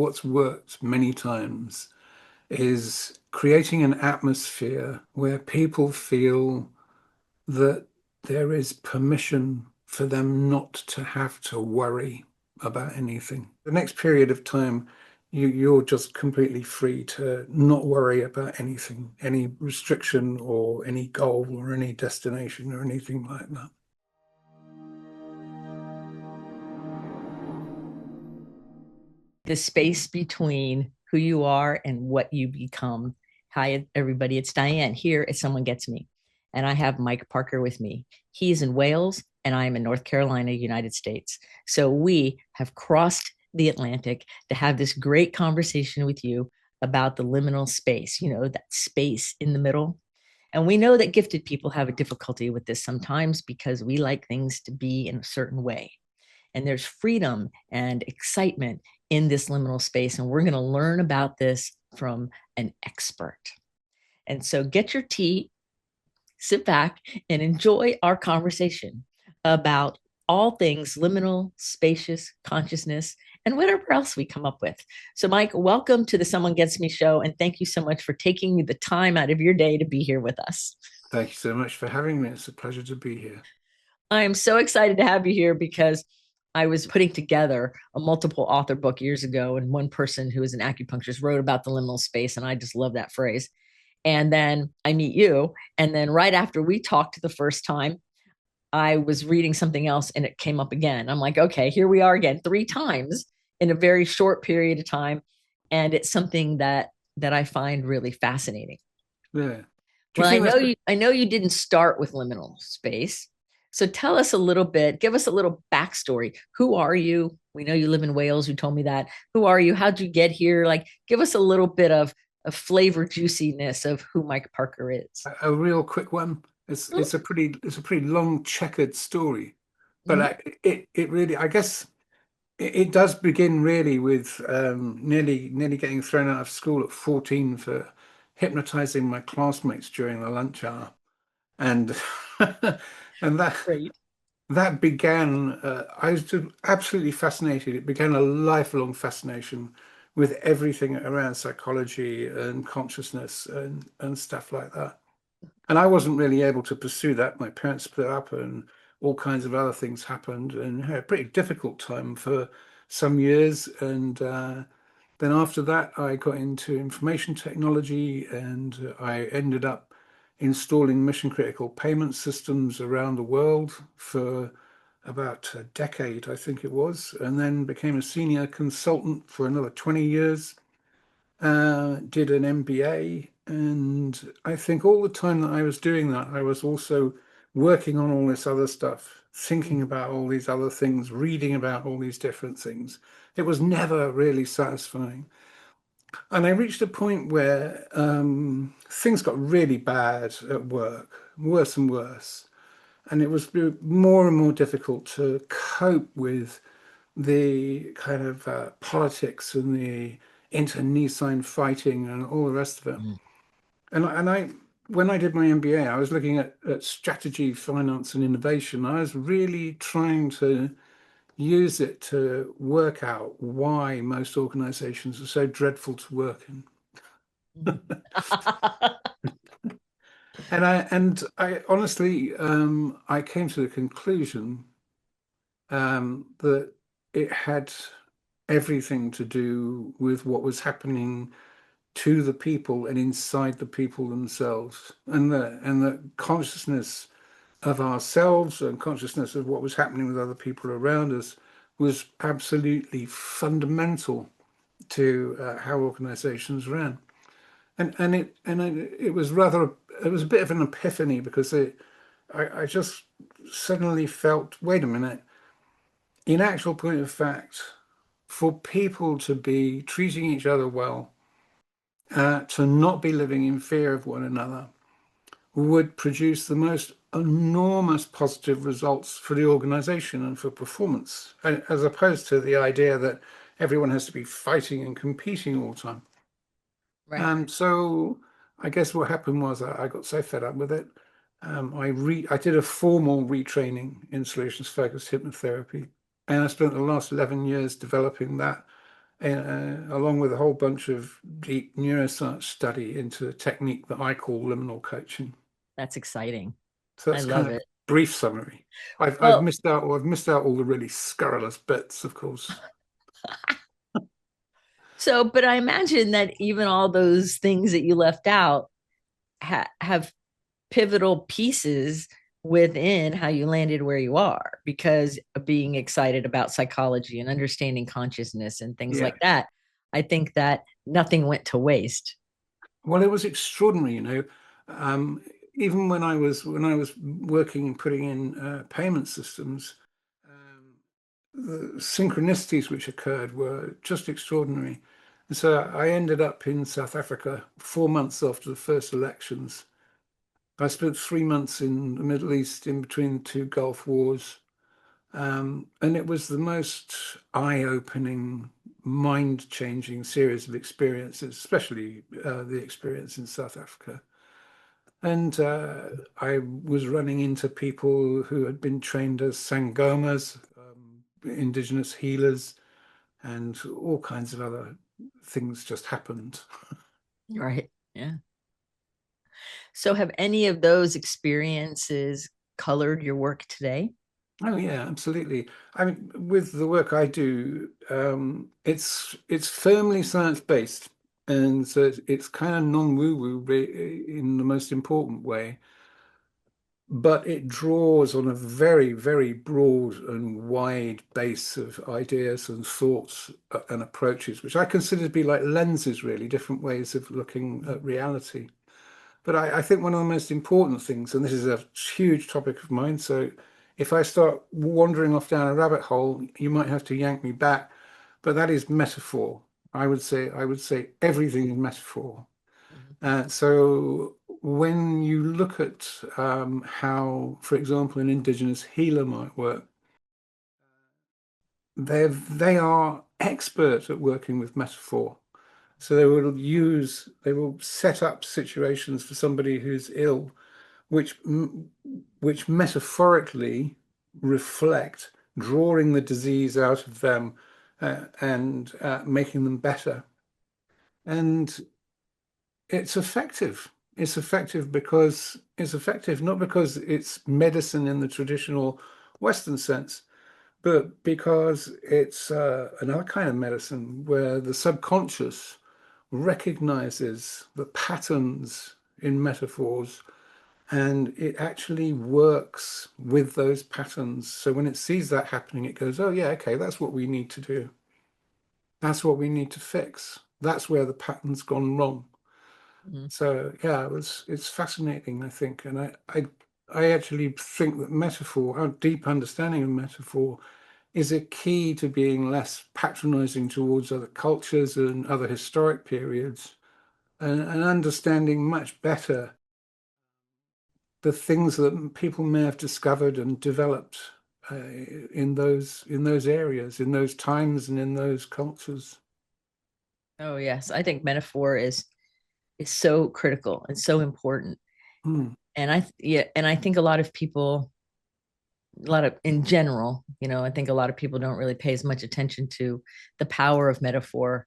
what's worked many times is creating an atmosphere where people feel that there is permission for them not to have to worry about anything. The next period of time, you're just completely free to not worry about anything, any restriction or any goal or any destination or anything like that. The space between who you are and what you become. Hi, everybody. It's Diane here at Someone Gets Me. And I have Mike Parker with me. He's in Wales and I am in North Carolina, United States. So we have crossed the Atlantic to have this great conversation with you about the liminal space, that space in the middle. And we know that gifted people have a difficulty with this sometimes because we like things to be in a certain way. And there's freedom and excitement in this liminal space. And we're going to learn about this from an expert. And so get your tea, sit back, and enjoy our conversation about all things liminal, spacious consciousness, and whatever else we come up with. So, Mike, welcome to the Someone Gets Me show. And thank you so much for taking the time out of your day to be here with us. Thank you so much for having me. It's a pleasure to be here. I am so excited to have you here because I was putting together a multiple author book years ago, and one person who is an acupuncturist wrote about the liminal space, and I just love that phrase. And then I meet you, and then right after we talked the first time, I was reading something else and it came up again. I'm like, okay, here we are again, 3 times in a very short period of time, and it's something that I find really fascinating. Yeah. Do you Well, think that's I know you didn't start with liminal space. So tell us a little bit, give us a little backstory. Who are you? We know you live in Wales. You told me that. Who are you? How'd you get here? Like, give us a little bit of flavor juiciness of who Mike Parker is. a real quick one? It's a pretty long checkered story, but Mhm. it really, I guess it does begin really with nearly getting thrown out of school at 14 for hypnotizing my classmates during the lunch hour, and and Great. that began. I was just absolutely fascinated. It began a lifelong fascination with everything around psychology and consciousness and stuff like that. And I wasn't really able to pursue that. My parents split up and all kinds of other things happened and had a pretty difficult time for some years. And then after that, I got into information technology and I ended up installing mission critical payment systems around the world for about a decade, I think it was, and then became a senior consultant for another 20 years. Did an MBA, and I think all the time that I was doing that, I was also working on all this other stuff, thinking about all these other things, reading about all these different things. It was never really satisfying. And I reached a point where things got really bad at work, worse and worse. And it was more and more difficult to cope with the kind of politics and the internecine fighting and all the rest of it. Mhm. And when I did my MBA, I was looking at strategy, finance, and innovation. I was really trying to use it to work out why most organizations are so dreadful to work in. And I honestly I came to the conclusion that it had everything to do with what was happening to the people and inside the people themselves, and the consciousness of ourselves and consciousness of what was happening with other people around us was absolutely fundamental to how organizations ran. And it was rather, it was a bit of an epiphany because I just suddenly felt, wait a minute, in actual point of fact, for people to be treating each other well, to not be living in fear of one another, would produce the most enormous positive results for the organization and for performance, as opposed to the idea that everyone has to be fighting and competing all the time. Right. So I guess what happened was I got so fed up with it. I did a formal retraining in solutions focused hypnotherapy, and I spent the last 11 years developing that along with a whole bunch of deep neuroscience study into a technique that I call liminal coaching. That's exciting. So I that's kind love of a it. brief summary. I've Well, missed out, or I've missed out all the really scurrilous bits, of course. so, but I imagine that even all those things that you left out have pivotal pieces within how you landed where you are because of being excited about psychology and understanding consciousness and things Yeah. like that. I think that nothing went to waste. Well, it was extraordinary, Um, even when I was working and putting in payment systems, the synchronicities which occurred were just extraordinary. And so I ended up in South Africa 4 months after the first elections. I spent 3 months in the Middle East in between the two Gulf Wars. And it was the most eye-opening, mind-changing series of experiences, especially the experience in South Africa. And I was running into people who had been trained as sangomas, indigenous healers, and all kinds of other things just happened. Right. Yeah. So, have any of those experiences colored your work today? Oh yeah, absolutely. I mean, with the work I do, it's firmly science-based, and so it's kind of non-woo-woo in the most important way. But it draws on a very, very broad and wide base of ideas and thoughts and approaches, which I consider to be like lenses, really, different ways of looking at reality. But I think one of the most important things, and this is a huge topic of mine, so if I start wandering off down a rabbit hole, you might have to yank me back, but that is metaphor. I would say everything is metaphor. Mhm. So when you look at how, for example, an indigenous healer might work, they are expert at working with metaphor. So they will set up situations for somebody who's ill, which which metaphorically reflect drawing the disease out of them and making them better. And it's effective. It's effective because it's effective not because it's medicine in the traditional Western sense, but because it's another kind of medicine where the subconscious recognizes the patterns in metaphors and it actually works with those patterns. So when it sees that happening, it goes, oh, yeah, okay, that's what we need to do. That's what we need to fix. That's where the pattern's gone wrong. Mhm. So yeah, it's fascinating, I think. And I actually think that metaphor, our deep understanding of metaphor, is a key to being less patronizing towards other cultures and other historic periods and understanding much better the things that people may have discovered and developed in those areas, in those times, and in those cultures. Oh yes, I think metaphor is so critical and so important. Hmm. And yeah, and I think a lot of people, a lot of in general, I think a lot of people don't really pay as much attention to the power of metaphor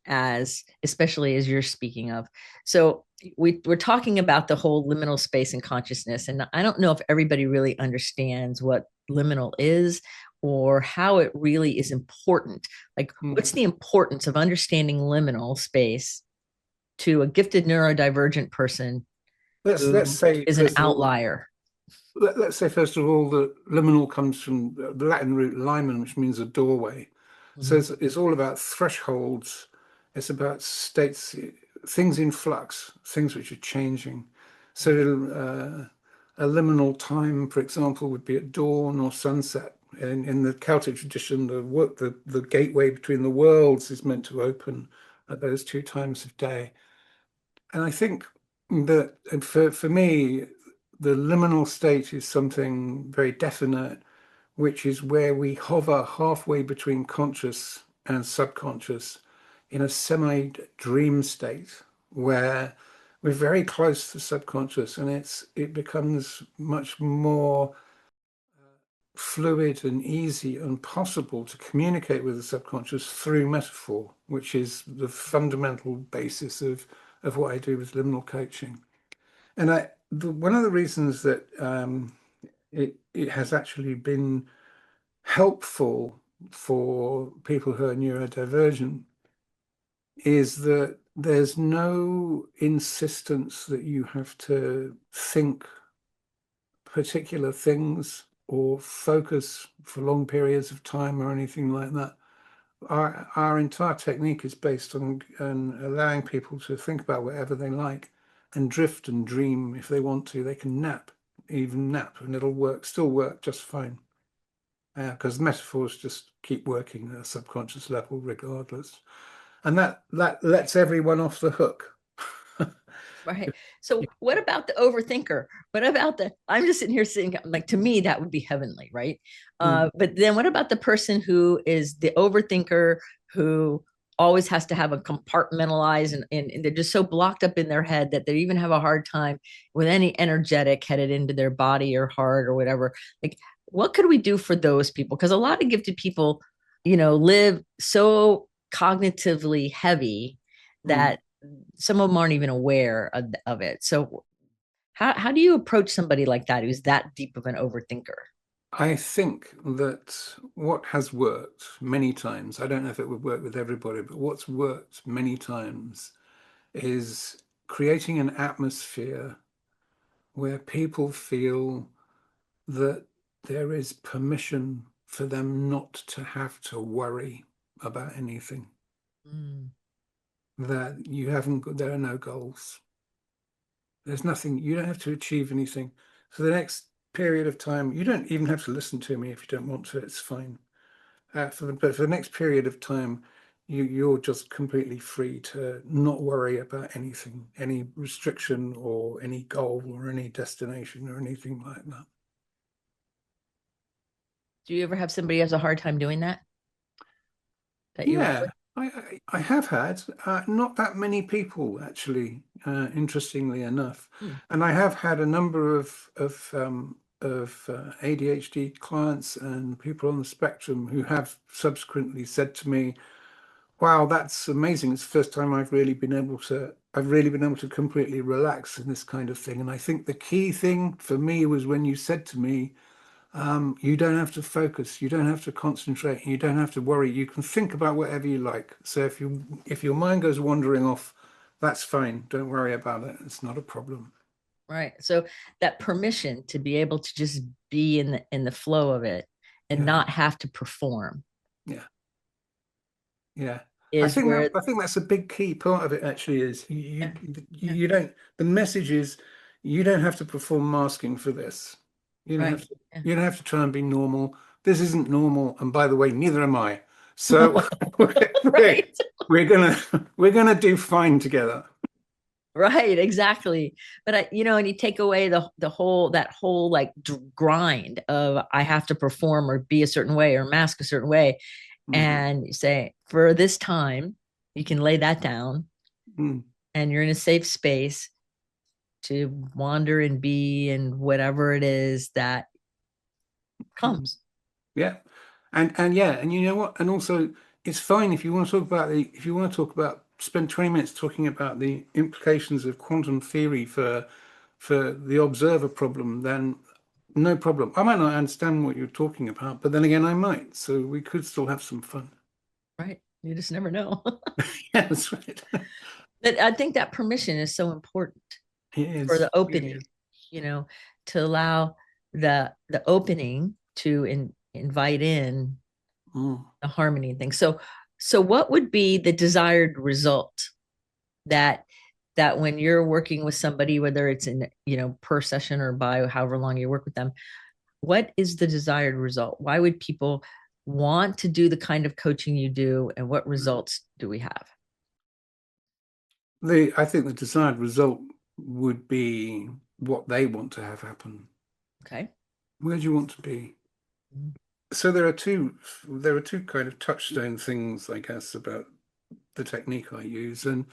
as especially as you're speaking of. So we're talking about the whole liminal space and consciousness, and I don't know if everybody really understands what liminal is or how it really is important. Like, Hmm. what's the importance of understanding liminal space to a gifted neurodivergent person Let's who say is an first of all, outlier? let's say first of all that liminal comes from the Latin root limen, which means a doorway. So Mhm. it's all about thresholds. It's about states, things in flux, things which are changing. So Mhm. a liminal time, for example, would be at dawn or sunset. In the Celtic tradition, the gateway between the worlds is meant to open at those two times of day. And I think that for me, the liminal state is something very definite, which is where we hover halfway between conscious and subconscious in a semi-dream state where we're very close to subconscious and it becomes much more fluid and easy and possible to communicate with the subconscious through metaphor, which is the fundamental basis of what I do with liminal coaching. And one of the reasons that it has actually been helpful for people who are neurodivergent is that there's no insistence that you have to think particular things or focus for long periods of time or anything like that. Our entire technique is based on allowing people to think about whatever they like and drift and dream if they want to. They can nap, even nap, and it'll work, still work just fine. Because metaphors just keep working at a subconscious level regardless. And that lets everyone off the hook. Right. So what about the overthinker? What about I'm just sitting here saying, like, to me, that would be heavenly, right? Mm, But then what about the person who is the overthinker, who always has to have a compartmentalize, and they're just so blocked up in their head that they even have a hard time with any energetic headed into their body or heart or whatever? Like, what could we do for those people? Because a lot of gifted people, live so cognitively heavy mm. that some of them aren't even aware of it. So how do you approach somebody like that who's that deep of an overthinker? I think that what has worked many times, I don't know if it would work with everybody, but what's worked many times is creating an atmosphere where people feel that there is permission for them not to have to worry about anything, Mm, that you haven't got, there are no goals. There's nothing, you don't have to achieve anything. For the next period of time, you don't even have to listen to me if you don't want to, it's fine. But for the next period of time, you're just completely free to not worry about anything, any restriction or any goal or any destination or anything like that. do you ever have somebody who has a hard time doing that you work Yeah, with? I have had not that many people actually, interestingly enough, Hmm. and I have had a number of ADHD clients and people on the spectrum who have subsequently said to me, "Wow, that's amazing! It's the first time I've really been able to completely relax in this kind of thing." And I think the key thing for me was when you said to me, you don't have to focus, you don't have to concentrate, you don't have to worry. You can think about whatever you like. So if your mind goes wandering off, that's fine. Don't worry about it. It's not a problem. Right. So that permission to be able to just be in the flow of it and Yeah, not have to perform yeah, yeah. is where. I think that's a big key part of it actually is Yeah, yeah, you don't the message is you don't have to perform masking for this. right. Yeah. You don't have to try and be normal. This isn't normal. And by the way, neither am I. So we're, Right. we're gonna we're gonna do fine together. Right, exactly. But and you take away the whole that whole like grind of I have to perform or be a certain way or mask a certain way, Mhm. and you say for this time you can lay that down, Mm. and you're in a safe space to wander and be and whatever it is that Mm. comes. Yeah. And yeah, and you know what? And also it's fine if you want to talk about if you want to talk about spend 20 minutes talking about the implications of quantum theory for the observer problem, then no problem. I might not understand what you're talking about, but then again I might. So we could still have some fun. Right, you just never know. Yeah, that's right. But I think that permission is so important It for the is. It opening, is. you know to allow the opening to invite in Mm. the harmony thing. So what would be the desired result that when you're working with somebody, whether it's in, per session or by however long you work with them, what is the desired result? Why would people want to do the kind of coaching you do, and what results do we have? I think the desired result would be what they want to have happen. Okay. Where do you want to be? So there are two kind of touchstone things, I guess, about the technique I use. And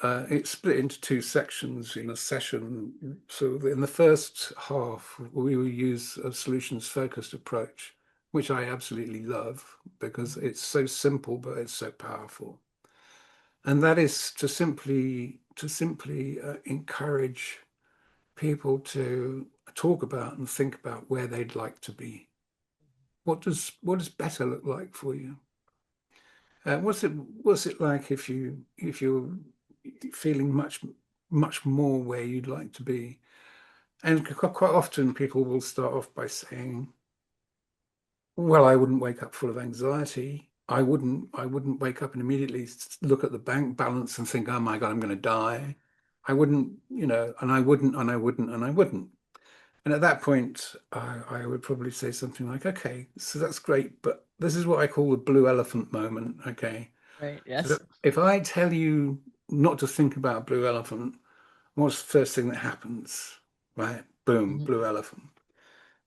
it's split into two sections in a session. So in the first half, we will use a solutions-focused approach, which I absolutely love because it's so simple, but it's so powerful. And that is to simply encourage people to talk about and think about where they'd like to be. What does better look like for you? What's it like if you're feeling much more where you'd like to be? And quite often people will start off by saying, "Well, I wouldn't wake up full of anxiety. I wouldn't wake up and immediately look at the bank balance and think, oh my God, I'm going to die. I wouldn't, and I wouldn't, and I wouldn't, and I wouldn't." And at that point, I would probably say something like, "Okay, so that's great, but this is what I call the blue elephant moment." Okay. Right. So Yes. if I tell you not to think about blue elephant, what's the first thing that happens? Right? Boom, Mhm. blue elephant.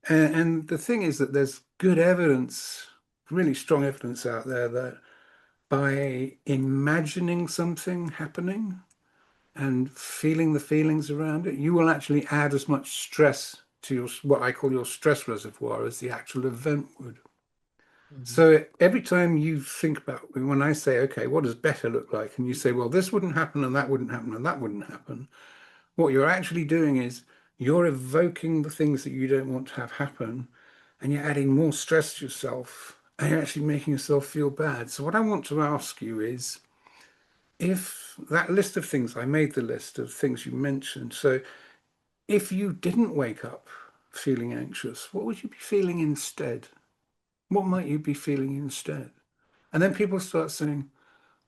And the thing is that there's good evidence, really strong evidence out there that by imagining something happening and feeling the feelings around it, you will actually add as much stress to your what I call your stress reservoir as the actual event would. Mhm. So every time you think about when I say, okay, what does better look like? And you say, well, this wouldn't happen and that wouldn't happen and that wouldn't happen. What you're actually doing is you're evoking the things that you don't want to have happen and you're adding more stress to yourself and you're actually making yourself feel bad. So what I want to ask you is if that list of things, I made the list of things you mentioned. So if you didn't wake up feeling anxious, what would you be feeling instead? What might you be feeling instead? And then people start saying,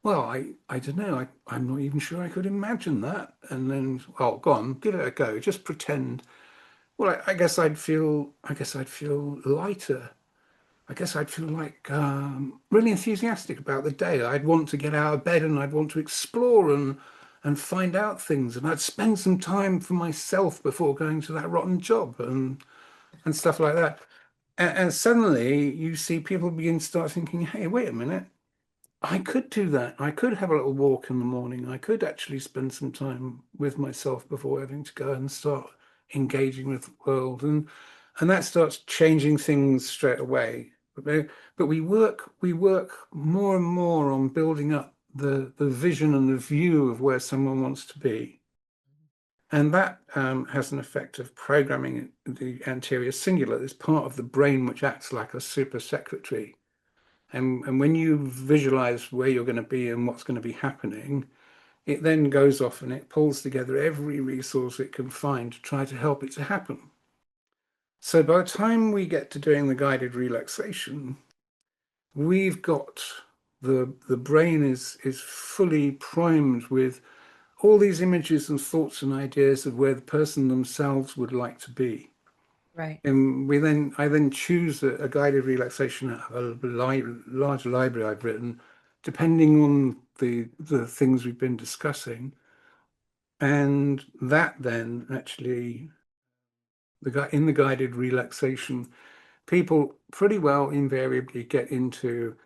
well, I don't know. I'm not even sure I could imagine that. And then, oh, go on, give it a go. Just pretend. Well, I guess I'd feel lighter. I guess I'd feel like really enthusiastic about the day. I'd want to get out of bed and I'd want to explore and find out things. And I'd spend some time for myself before going to that rotten job and stuff like that. And suddenly you see people begin to start thinking, hey, wait a minute. I could do that. I could have a little walk in the morning. I could actually spend some time with myself before having to go and start engaging with the world. And that starts changing things straight away. But we work more and more on building up the vision and the view of where someone wants to be. And that has an effect of programming the anterior cingulate, this part of the brain which acts like a super secretary. And when you visualize where you're going to be and what's going to be happening, it then goes off and it pulls together every resource it can find to try to help it to happen. So by the time we get to doing the guided relaxation, we've got the brain is fully primed with all these images and thoughts and ideas of where the person themselves would like to be. Right. And I then choose a guided relaxation out of a large library I've written, depending on the things we've been discussing. And that then actually, in the guided relaxation, people pretty well invariably get into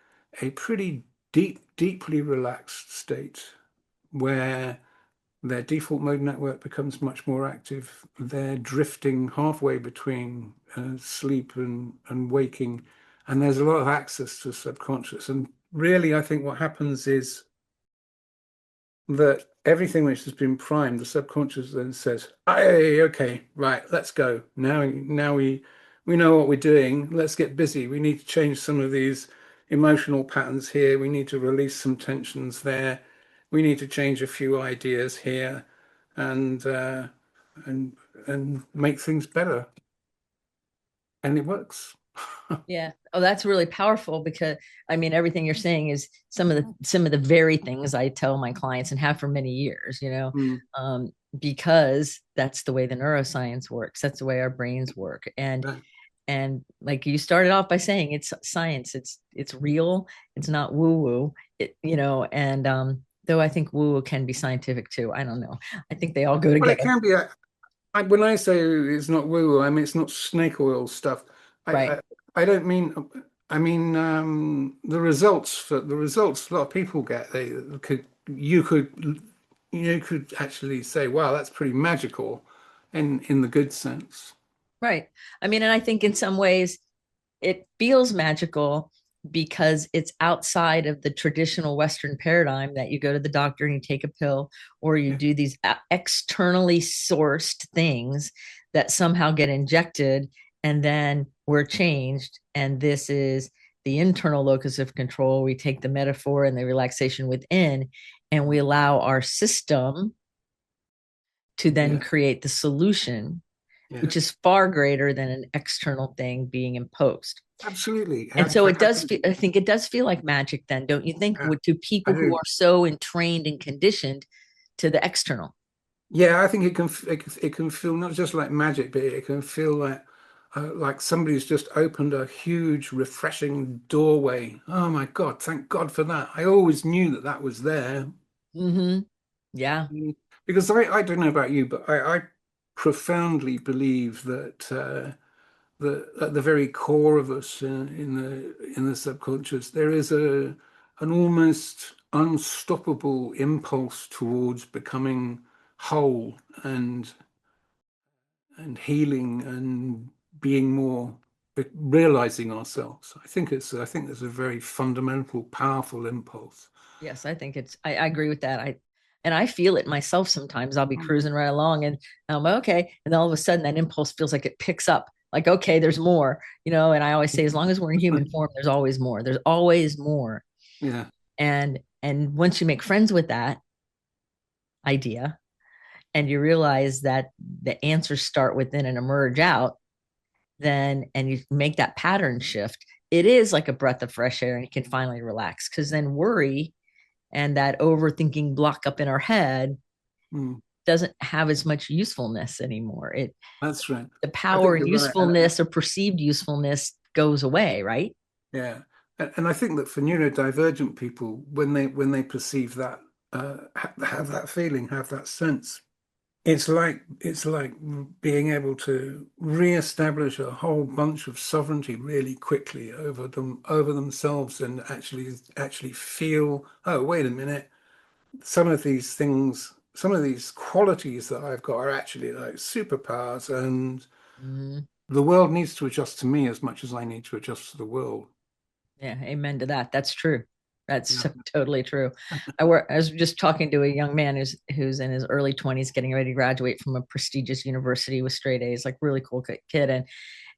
a pretty deeply relaxed state where their default mode network becomes much more active. They're drifting halfway between sleep and waking, and there's a lot of access to the subconscious. And really, I think what happens is that everything which has been primed, the subconscious then says, "Hey, okay, right, let's go. Now we know what we're doing. Let's get busy. We need to change some of these emotional patterns here. We need to release some tensions there. We need to change a few ideas here, and and and make things better." And it works. Yeah. Oh, that's really powerful because I mean everything you're saying is some of the very things I tell my clients and have for many years, Mm, because that's the way the neuroscience works. That's the way our brains work. right. And like you started off by saying it's science, it's real, it's not woo-woo. And though I think woo-woo can be scientific too. I don't know. I think they all go Well, it together. can be. When I say it's not woo-woo, I mean it's not snake oil stuff. I, Right. I, I don't mean. I mean the results a lot of people get. You could. you could actually say, wow, that's pretty magical in the good sense. Right. I mean, and I think in some ways it feels magical because it's outside of the traditional Western paradigm that you go to the doctor and you take a pill, or you Yeah, do these externally sourced things that somehow get injected and then we're changed. And this is the internal locus of control. We take the metaphor and the relaxation within, and we allow our system to then yeah, create the solution, yeah. which is far greater than an external thing being imposed. Absolutely. And so it does feel, I think it does feel like magic then, don't you think, Yeah, to I people who do. are so entrained and conditioned to the external? Yeah, I think it can feel not just like magic, but it can feel like somebody's just opened a huge, refreshing doorway. Oh my God, thank God for that. I always knew that that was there. Mm-hmm. Yeah. Mm. Because I don't know about you, but I profoundly believe that at the very core of us in the subconscious, there is an almost unstoppable impulse towards becoming whole and healing and being more realizing ourselves. I think there's a very fundamental, powerful impulse. Yes, I think I agree with that. And I feel it myself sometimes. I'll be cruising right along and I'm okay. And then all of a sudden that impulse feels like it picks up, like, okay, there's more, and I always say, as long as we're in human form, there's always more. There's always more. Yeah. And once you make friends with that idea and you realize that the answers start within and emerge out, then and you make that pattern shift, it is like a breath of fresh air and you can finally relax. Because then worry and that overthinking block up in our head Mm, doesn't have as much usefulness anymore. It that's right. The I power think and you're right. usefulness or perceived usefulness goes away, right? Yeah, and I think that for neurodivergent people, when they perceive that, have that feeling, have that sense, it's like being able to reestablish a whole bunch of sovereignty really quickly over themselves, and actually feel, oh, wait a minute, some of these things, some of these qualities that I've got are actually like superpowers, and Mm-hmm. the world needs to adjust to me as much as I need to adjust to the world. Yeah, amen to that. That's true. That's Yeah. so totally true. I was just talking to a young man who's in his early 20s, getting ready to graduate from a prestigious university with straight A's, like really cool kid.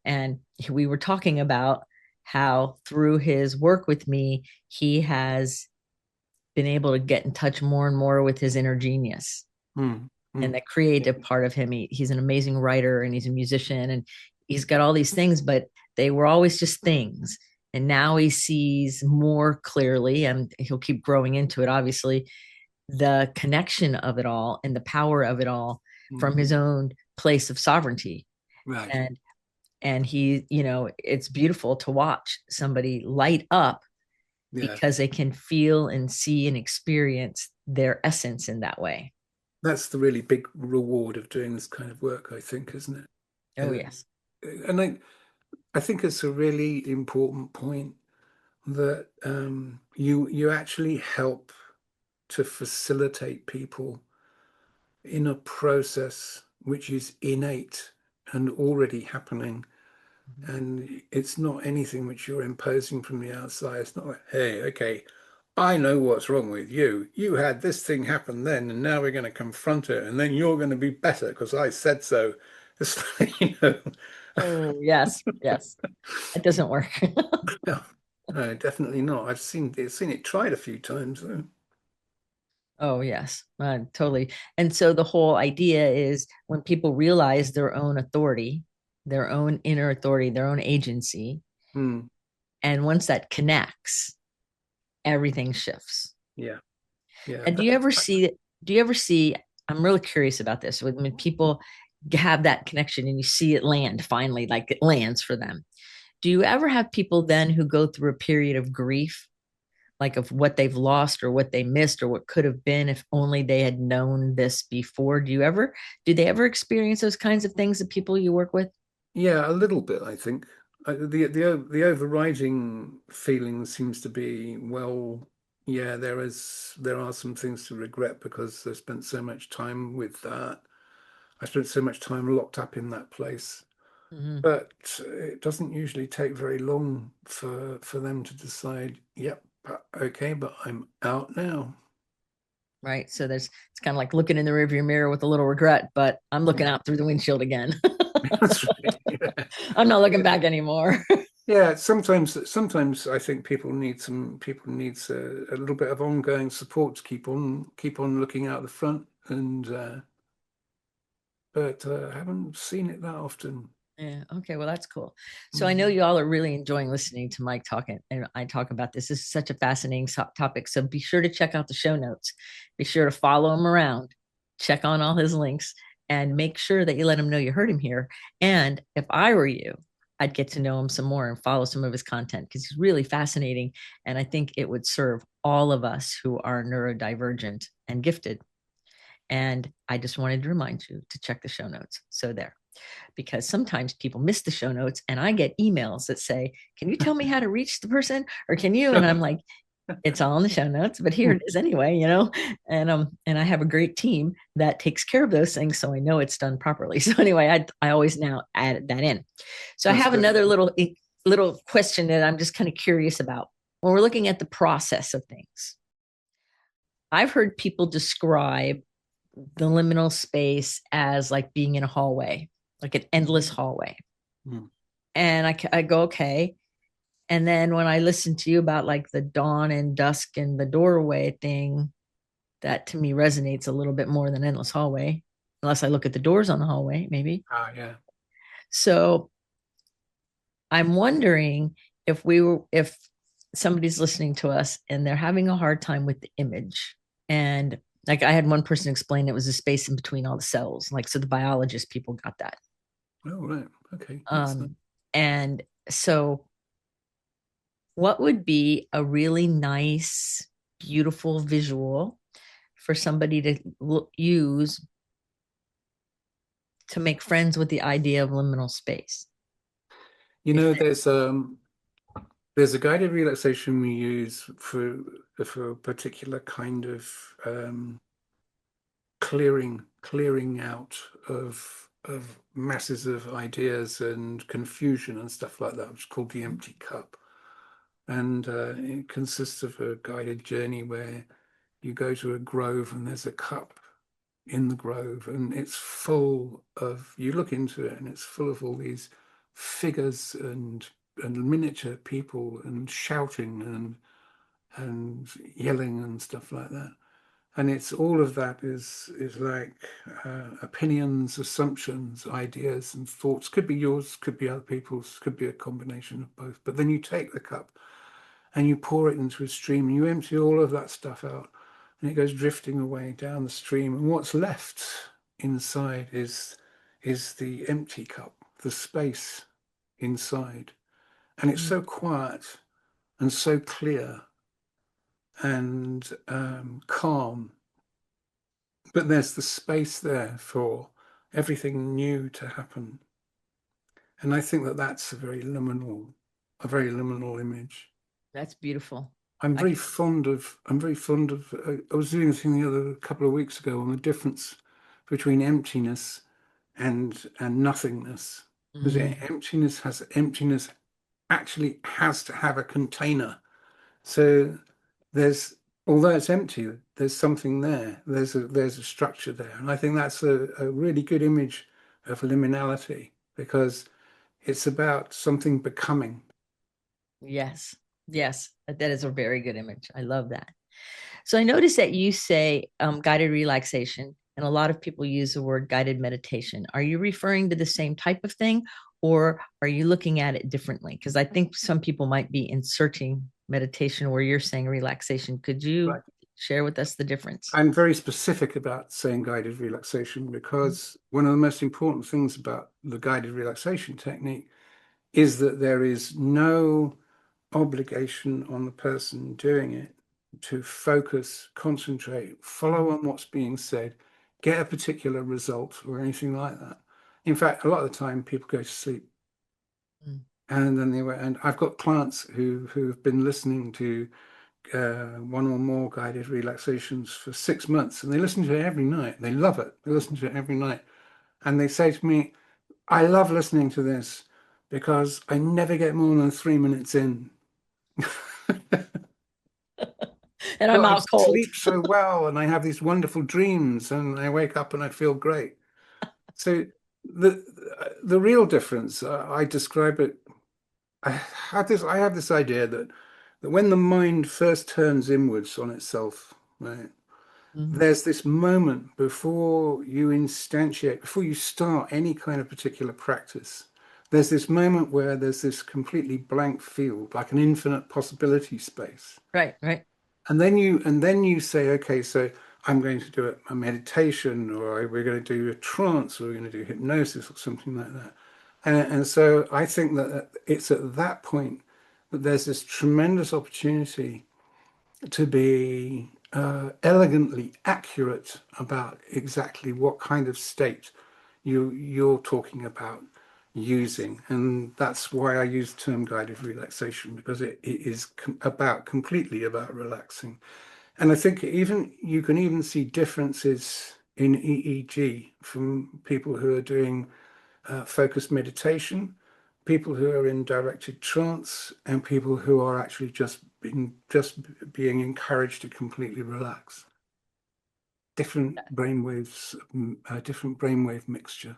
And we were talking about how through his work with me, he has been able to get in touch more and more with his inner genius Mm, and mm. the creative part of him. He's an amazing writer and he's a musician and he's got all these things, but they were always just things. And now he sees more clearly, and he'll keep growing into it, obviously, the connection of it all and the power of it all from Mm, his own place of sovereignty. right. And he, it's beautiful to watch somebody light up Yeah. because they can feel and see and experience their essence in that way. That's the really big reward of doing this kind of work, I think, isn't it? Oh, yes. And I think it's a really important point that you actually help to facilitate people in a process which is innate and already happening. And it's not anything which you're imposing from the outside. It's not like, hey, okay, I know what's wrong with you. You had this thing happen then, and now we're going to confront it, and then you're going to be better because I said so. It's like, Oh, yes, yes. It doesn't work. no, no, definitely not. Seen it tried a few times though. Oh, yes, totally. And so the whole idea is when people realize their own authority, their own inner authority, their own agency, Hmm. and once that connects, everything shifts. Yeah, yeah. And do you ever see, I'm really curious about this, when people have that connection and you see it land finally, like it lands for them. Do you ever have people then who go through a period of grief, like of what they've lost or what they missed or what could have been if only they had known this before? Do they ever experience those kinds of things, the people you work with? Yeah, a little bit, I think. The overriding feeling seems to be, well. Yeah, there are some things to regret because I spent so much time with that. I spent so much time locked up in that place. Hmm. But it doesn't usually take very long for them to decide, yep, okay, but I'm out now. Right. So it's kind of like looking in the rearview mirror with a little regret, but I'm looking Yeah, out through the windshield again. that's right. Yeah. I'm not looking Yeah. back anymore. Yeah, sometimes I think people needs a little bit of ongoing support to keep on looking out the front and but I haven't seen it that often. Yeah. Okay. Well, that's cool. So I know Mhm. you all are really enjoying listening to Mike talking and I talk about this. This is such a fascinating topic. So be sure to check out the show notes. Be sure to follow him around, check on all his links, and make sure that you let him know you heard him here. And if I were you, I'd get to know him some more and follow some of his content because he's really fascinating. And I think it would serve all of us who are neurodivergent and gifted. And I just wanted to remind you to check the show notes. So there, because sometimes people miss the show notes and I get emails that say, "Can you tell me how to reach the person?" Or "Can you?" And I'm like, it's all in the show notes, but here it is anyway, you know. And I have a great team that takes care of those things, so I know it's done properly. So anyway, I always now add that in. So I That's have good. another little question that I'm just kind of curious about. When we're looking at the process of things, I've heard people describe the liminal space as like being in a hallway, like an endless hallway. Mm. And I go, okay. And then when I listen to you about like the dawn and dusk and the doorway thing, that to me resonates a little bit more than endless hallway, unless I look at the doors on the hallway, maybe. Ah, yeah. So I'm wondering if somebody's listening to us and they're having a hard time with the image. And like I had one person explain it was a space in between all the cells. Like, so the biologist people got that. Oh, right. Okay. That's nice. Um, and so what would be a really nice, beautiful visual for somebody to use to make friends with the idea of liminal space? You If know, they, there's a guided relaxation we use for a particular kind of clearing out of masses of ideas and confusion and stuff like that, which is called the empty cup. And it consists of a guided journey where you go to a grove and there's a cup in the grove and it's full of, you look into it and it's full of all these figures and miniature people and shouting and yelling and stuff like that. And it's all of that is like opinions, assumptions, ideas, and thoughts. Could be yours, could be other people's, could be a combination of both. But then you take the cup and you pour it into a stream and you empty all of that stuff out and it goes drifting away down the stream. And what's left inside is the empty cup, the space inside. And it's so quiet and so clear and calm. But there's the space there for everything new to happen. And I think that that's a very liminal image. that's beautiful. I I'm very fond of, I was doing a thing the other couple of weeks ago on the difference between emptiness and nothingness. Because mm, emptiness actually has to have a container. So there's, although it's empty, there's something there. There's a structure there. And I think that's a really good image of liminality because it's about something becoming. yes, yes, that is a very good image. I love that. So I noticed that you say guided relaxation, and a lot of people use the word guided meditation. Are you referring to the same type of thing, or are you looking at it differently? Because I think some people might be inserting meditation where you're saying relaxation. Could you Right. share with us the difference? I'm very specific about saying guided relaxation because one of the most important things about the guided relaxation technique is that there is no obligation on the person doing it to focus, concentrate, follow on what's being said, get a particular result or anything like that. In fact, a lot of the time people go to sleep Mm, and then they were, and I've got clients who have been listening to one or more guided relaxations for 6 months, and they listen to it every night. They love it. They listen to it every night. And they say to me, I love listening to this because I never get more than 3 minutes in. And I'm But I out cold. sleep so well and I have these wonderful dreams and I wake up and I feel great. So the real difference, I describe it, I have this idea that when the mind first turns inwards on itself, right, Mhm. there's this moment before you instantiate, before you start any kind of particular practice. There's this moment where there's this completely blank field, like an infinite possibility space. Right, right. And then you say, okay, so I'm going to do a meditation, or we're going to do a trance, or we're going to do hypnosis, or something like that. And so I think that it's at that point that there's this tremendous opportunity to be elegantly accurate about exactly what kind of state you're talking about using. And that's why I use the term guided relaxation, because it is completely about relaxing. And I think even you can even see differences in EEG from people who are doing focused meditation, people who are in directed trance, and people who are actually just being encouraged to completely relax. Different brainwaves, different brainwave mixture.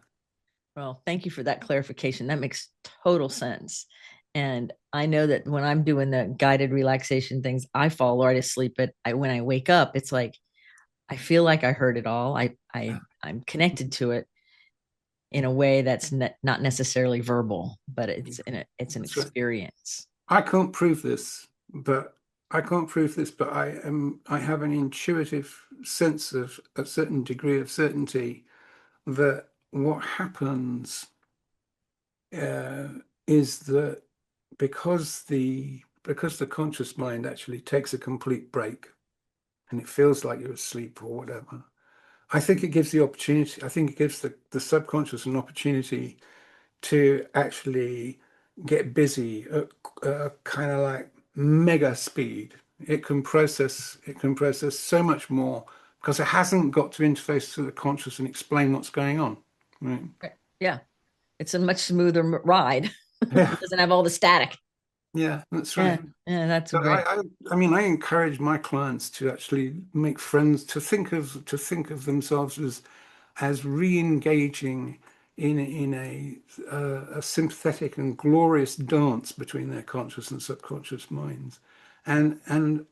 Well, thank you for that clarification. That makes total sense. And I know that when I'm doing the guided relaxation things, I fall right asleep. But when I wake up, it's like I feel like I heard it all. I'm connected to it in a way that's not necessarily verbal, but it's an That's right. experience. I can't prove this, but I have an intuitive sense of a certain degree of certainty that what happens uh, is that because the conscious mind actually takes a complete break and it feels like you're asleep or whatever. I think it gives the opportunity, I think it gives the subconscious an opportunity to actually get busy at kind of like mega speed. It can process so much more because it hasn't got to interface to the conscious and explain what's going on. Right. Right. Yeah, it's a much smoother ride. Yeah, It doesn't have all the static. yeah, that's right. Yeah, yeah, that's So great. I mean, I encourage my clients to actually make friends, to think of themselves as re-engaging in a sympathetic and glorious dance between their conscious and subconscious minds, and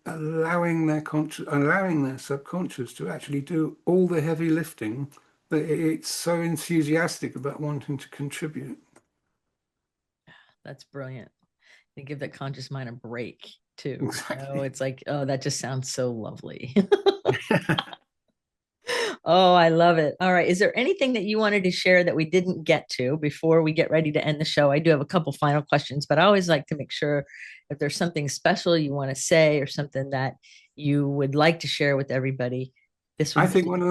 allowing their subconscious to actually do all the heavy lifting that it's so enthusiastic about wanting to contribute. That's brilliant. To give that conscious mind a break too. Exactly. It's like, oh, that just sounds so lovely. Oh, I love it. All right. Is there anything that you wanted to share that we didn't get to before we get ready to end the show? I do have a couple final questions, but I always like to make sure if there's something special you want to say or something that you would like to share with everybody, this I would think be. one of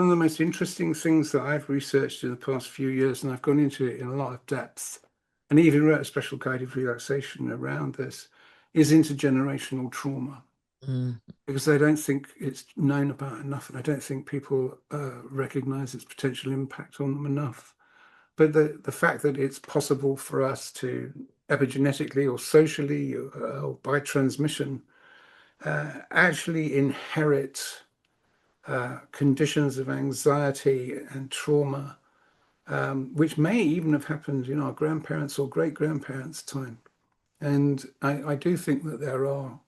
the most interesting things that I've researched in the past few years, and I've gone into it in a lot of depth, and even wrote a special guided relaxation around this, is intergenerational trauma. Mm, Because I don't think it's known about enough, and I don't think people recognize its potential impact on them enough. But the fact that it's possible for us to epigenetically or socially or by transmission actually inherit conditions of anxiety and trauma, which may even have happened in our grandparents' or great grandparents' time. And I do think that there are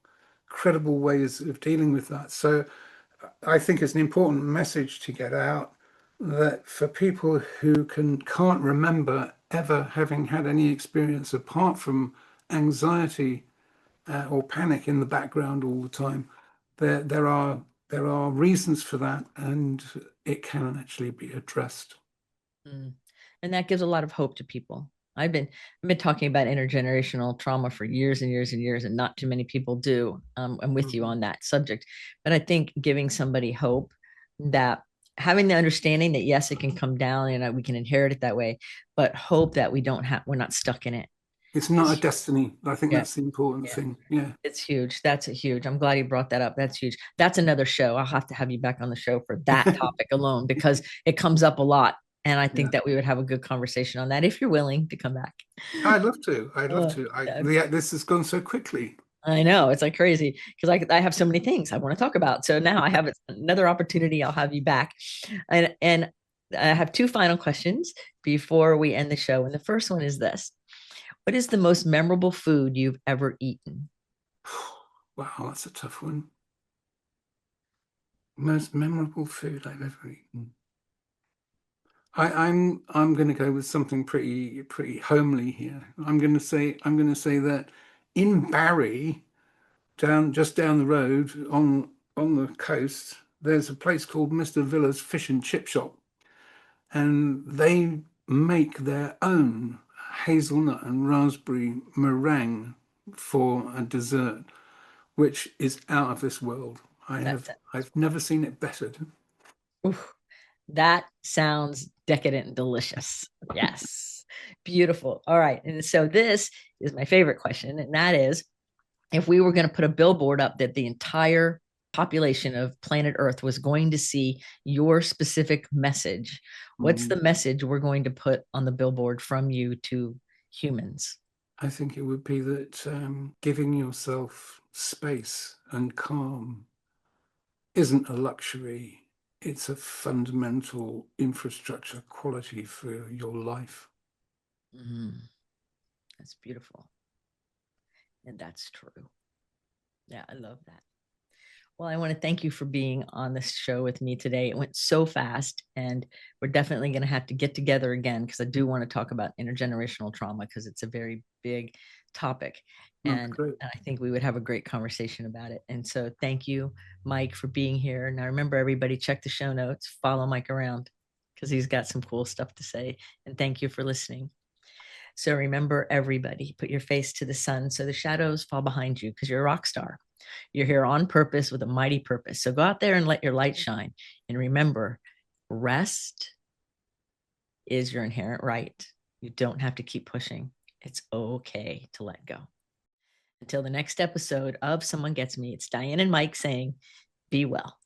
credible ways of dealing with that. So I think it's an important message to get out that for people who can't remember ever having had any experience apart from anxiety or panic in the background all the time, there are reasons for that, and it can actually be addressed. mm. And that gives a lot of hope to people. I've been talking about intergenerational trauma for years and years and years, and not too many people do. I'm with you Mhm. on that subject, but I think giving somebody hope that having the understanding that yes, it can come down and we can inherit it that way, but hope that we're not stuck in it. It's not a It's, destiny. I think yeah, that's the important yeah. thing. Yeah. It's huge. That's a huge. I'm glad you brought that up. That's huge. That's another show. I'll have to have you back on the show for that topic alone because it comes up a lot. And I think Yeah. that we would have a good conversation on that if you're willing to come back. I'd love to. I'd love Uh, to. yeah, This has gone so quickly. I know it's like crazy because I have so many things I want to talk about. So now I have another opportunity. I'll have you back, and I have two final questions before we end the show. And the first one is this: what is the most memorable food you've ever eaten? Wow, that's a tough one. Most memorable food I've ever eaten. I'm going to go with something pretty homely here. I'm going to say that in Barry, just down the road on the coast, there's a place called Mr. Villa's Fish and Chip Shop, and they make their own hazelnut and raspberry meringue for a dessert, which is out of this world. That's I've never seen it bettered. oof, that sounds decadent and delicious. Yes, beautiful. All right, and so this is my favorite question, and that is if we were going to put a billboard up that the entire population of planet Earth was going to see your specific message, what's the Mm. message we're going to put on the billboard from you to humans? I think it would be that giving yourself space and calm isn't a luxury. It's a fundamental infrastructure quality for your life. Mm, that's beautiful. And that's true. Yeah, I love that. Well, I want to thank you for being on this show with me today. It went so fast, and we're definitely going to have to get together again because I do want to talk about intergenerational trauma because it's a very big topic. That's And great. I think we would have a great conversation about it. And so thank you, Mike, for being here. Now, remember, everybody, check the show notes, follow Mike around because he's got some cool stuff to say. And thank you for listening. So remember, everybody, put your face to the sun so the shadows fall behind you because you're a rock star. You're here on purpose with a mighty purpose. So go out there and let your light shine. And remember, rest is your inherent right. You don't have to keep pushing. It's okay to let go. Until the next episode of Someone Gets Me, it's Dianne and Mike saying, be well.